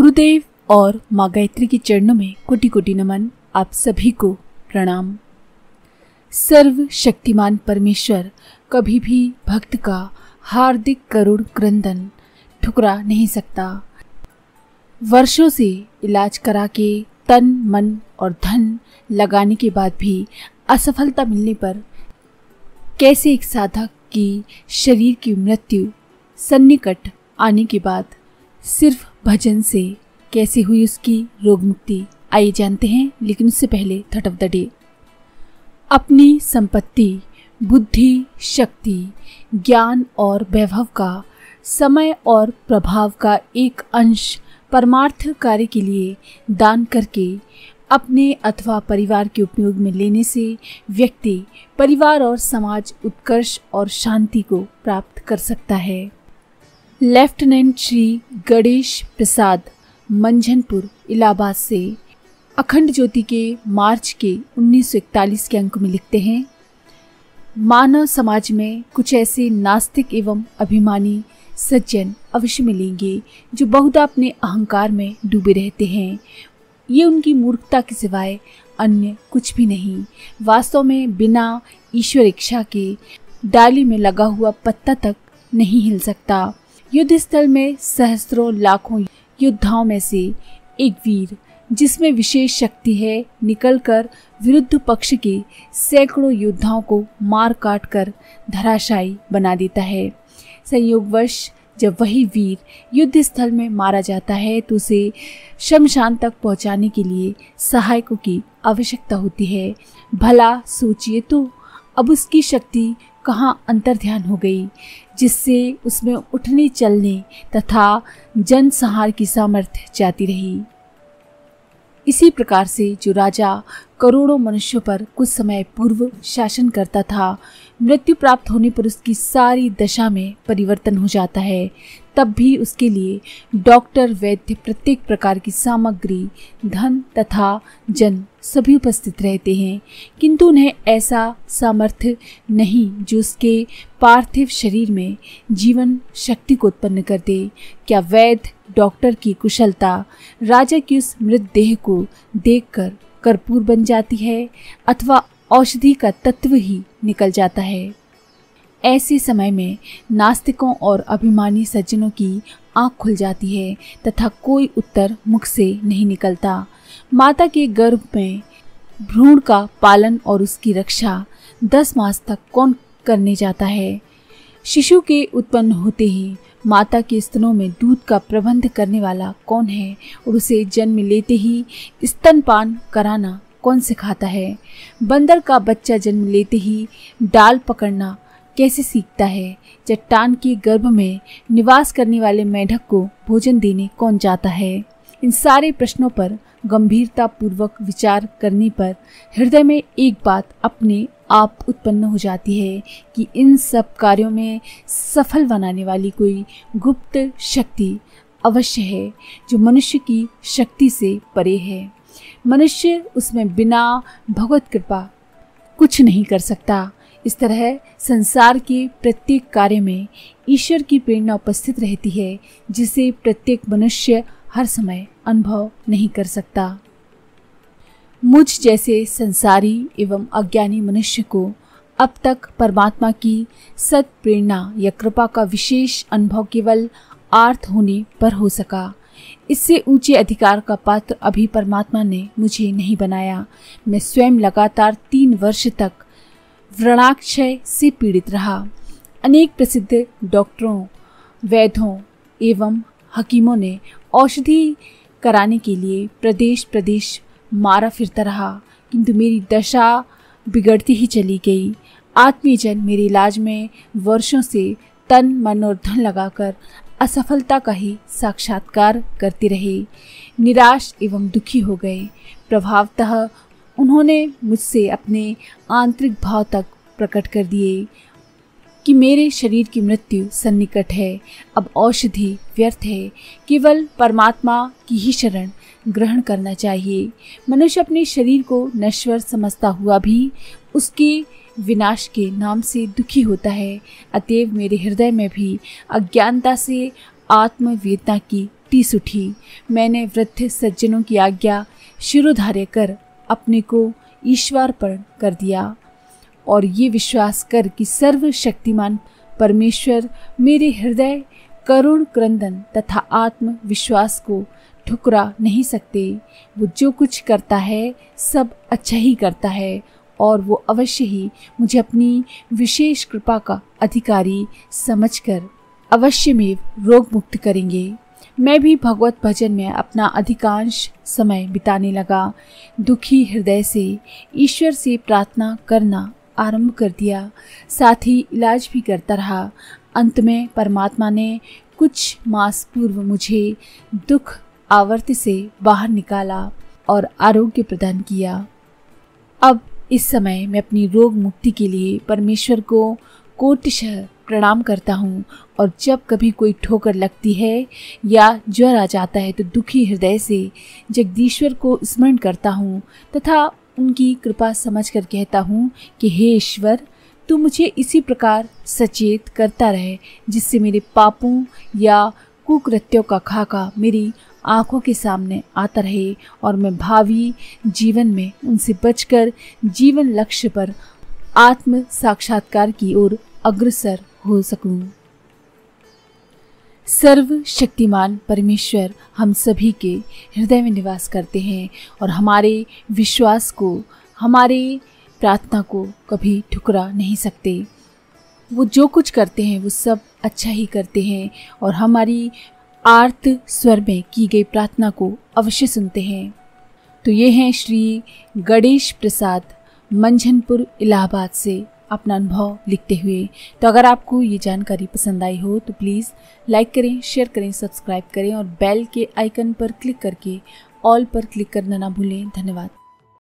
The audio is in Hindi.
गुरुदेव और माँ गायत्री के चरणों में कोटि कोटि नमन। आप सभी को प्रणाम। सर्वशक्तिमान परमेश्वर कभी भी भक्त का हार्दिक करुण क्रंदन ठुकरा नहीं सकता। वर्षों से इलाज करा के तन मन और धन लगाने के बाद भी असफलता मिलने पर कैसे एक साधक की शरीर की मृत्यु सन्निकट आने के बाद सिर्फ भजन से कैसे हुई उसकी रोग मुक्ति, आइए जानते हैं। लेकिन उससे पहले थट ऑफ द डे। अपनी संपत्ति, बुद्धि, शक्ति, ज्ञान और वैभव का समय और प्रभाव का एक अंश परमार्थ कार्य के लिए दान करके अपने अथवा परिवार के उपयोग में लेने से व्यक्ति, परिवार और समाज उत्कर्ष और शांति को प्राप्त कर सकता है। लेफ्टिनेंट श्री गणेश प्रसाद, मंझनपुर, इलाहाबाद से अखंड ज्योति के मार्च के 1941 के अंक में लिखते हैं, मानव समाज में कुछ ऐसे नास्तिक एवं अभिमानी सज्जन अवश्य मिलेंगे जो बहुधा अपने अहंकार में डूबे रहते हैं। ये उनकी मूर्खता के सिवाय अन्य कुछ भी नहीं। वास्तव में बिना ईश्वर इच्छा के डाली में लगा हुआ पत्ता तक नहीं हिल सकता। युद्ध स्थल में सहस्त्रों लाखों योद्धाओं में से एक वीर, जिसमें विशेष शक्ति है, निकलकर विरुद्ध पक्ष के सैकड़ों योद्धाओं को मार काट कर धराशायी बना देता है। संयोगवश जब वही वीर युद्ध स्थल में मारा जाता है तो उसे शमशान तक पहुंचाने के लिए सहायकों की आवश्यकता होती है। भला सोचिए तो अब उसकी शक्ति कहाँ अंतर्ध्यान हो गई, जिससे उसमें उठने चलने तथा जनसंहार की सामर्थ्य जाती रही। इसी प्रकार से जो राजा करोड़ों मनुष्यों पर कुछ समय पूर्व शासन करता था, मृत्यु प्राप्त होने पर उसकी सारी दशा में परिवर्तन हो जाता है। तब भी उसके लिए डॉक्टर, वैद्य, प्रत्येक प्रकार की सामग्री, धन तथा जन सभी उपस्थित रहते हैं, किंतु उन्हें ऐसा सामर्थ्य नहीं जो उसके पार्थिव शरीर में जीवन शक्ति को उत्पन्न कर दे। क्या वैद्य डॉक्टर की कुशलता राजा की उस मृतदेह को देखकर कर्पूर बन जाती है अथवा औषधि का तत्व ही निकल जाता है? ऐसे समय में नास्तिकों और अभिमानी सज्जनों की आंख खुल जाती है तथा कोई उत्तर मुख से नहीं निकलता। माता के गर्भ में भ्रूण का पालन और उसकी रक्षा 10 मास तक कौन करने जाता है? शिशु के उत्पन्न होते ही माता के स्तनों में दूध का प्रबंध करने वाला कौन है और उसे जन्म लेते ही स्तनपान कराना कौन सिखाता है? बंदर का बच्चा जन्म लेते ही डाल पकड़ना कैसे सीखता है? चट्टान के गर्भ में निवास करने वाले मेढक को भोजन देने कौन जाता है? इन सारे प्रश्नों पर गंभीरता पूर्वक विचार करने पर हृदय में एक बात अपने आप उत्पन्न हो जाती है कि इन सब कार्यों में सफल बनाने वाली कोई गुप्त शक्ति अवश्य है जो मनुष्य की शक्ति से परे है। मनुष्य उसमें बिना भगवत कृपा कुछ नहीं कर सकता। इस तरह संसार के प्रत्येक कार्य में ईश्वर की प्रेरणा उपस्थित रहती है, जिसे प्रत्येक मनुष्य हर समय अनुभव नहीं कर सकता। मुझ जैसे संसारी एवं अज्ञानी मनुष्य को अब तक परमात्मा की सत प्रेरणा या कृपा का विशेष अनुभव केवल आर्त होने पर हो सका। इससे ऊंचे अधिकार का पात्र अभी परमात्मा ने मुझे नहीं बनाया। मैं स्वयं लगातार 3 वर्ष तक व्रणाक्षय से पीड़ित रहा। अनेक प्रसिद्ध डॉक्टरों, वैद्यों एवं हकीमों ने औषधि कराने के लिए प्रदेश प्रदेश मारा फिरता रहा, किंतु मेरी दशा बिगड़ती ही चली गई। आत्मीयजन मेरे इलाज में वर्षों से तन मन और धन लगाकर असफलता का ही साक्षात्कार करते रहे। निराश एवं दुखी हो गए। प्रभावतः उन्होंने मुझसे अपने आंतरिक भाव तक प्रकट कर दिए कि मेरे शरीर की मृत्यु सन्निकट है। अब औषधि व्यर्थ है, केवल परमात्मा की ही शरण ग्रहण करना चाहिए। मनुष्य अपने शरीर को नश्वर समझता हुआ भी उसके विनाश के नाम से दुखी होता है। अतएव मेरे हृदय में भी अज्ञानता से आत्मवेदना की टीस उठी। मैंने वृद्ध सज्जनों की आज्ञा शिरोधार्य कर अपने को ईश्वरार्पण कर दिया और ये विश्वास कर कि सर्वशक्तिमान परमेश्वर मेरे हृदय करुण क्रंदन तथा आत्मविश्वास को ठुकरा नहीं सकते। वो जो कुछ करता है सब अच्छा ही करता है और वो अवश्य ही मुझे अपनी विशेष कृपा का अधिकारी समझकर अवश्य में रोग मुक्त करेंगे। मैं भी भगवत भजन में अपना अधिकांश समय बिताने लगा। दुखी हृदय से ईश्वर से प्रार्थना करना आरंभ कर दिया, साथ ही इलाज भी करता रहा। अंत में परमात्मा ने कुछ मास पूर्व मुझे दुख आवर्त से बाहर निकाला और आरोग्य प्रदान किया। अब इस समय मैं अपनी रोग मुक्ति के लिए परमेश्वर को कोटिशः प्रणाम करता हूँ और जब कभी कोई ठोकर लगती है या ज्वर आ जाता है तो दुखी हृदय से जगदीश्वर को स्मरण करता हूँ तथा उनकी कृपा समझकर कहता हूँ कि हे ईश्वर, तू मुझे इसी प्रकार सचेत करता रहे जिससे मेरे पापों या कुकृत्यों का खाका मेरी आंखों के सामने आता रहे और मैं भावी जीवन में उनसे बचकर जीवन लक्ष्य पर आत्म साक्षात्कार की ओर अग्रसर हो सकूं। सर्वशक्तिमान परमेश्वर हम सभी के हृदय में निवास करते हैं और हमारे विश्वास को, हमारे प्रार्थना को कभी ठुकरा नहीं सकते। वो जो कुछ करते हैं वो सब अच्छा ही करते हैं और हमारी आर्त स्वर में की गई प्रार्थना को अवश्य सुनते हैं। तो ये हैं श्री गणेश प्रसाद मंझनपुर इलाहाबाद से अपना अनुभव लिखते हुए। तो अगर आपको ये जानकारी पसंद आई हो तो प्लीज़ लाइक करें, शेयर करें, सब्सक्राइब करें और बेल के आइकन पर क्लिक करके ऑल पर क्लिक करना ना भूलें। धन्यवाद।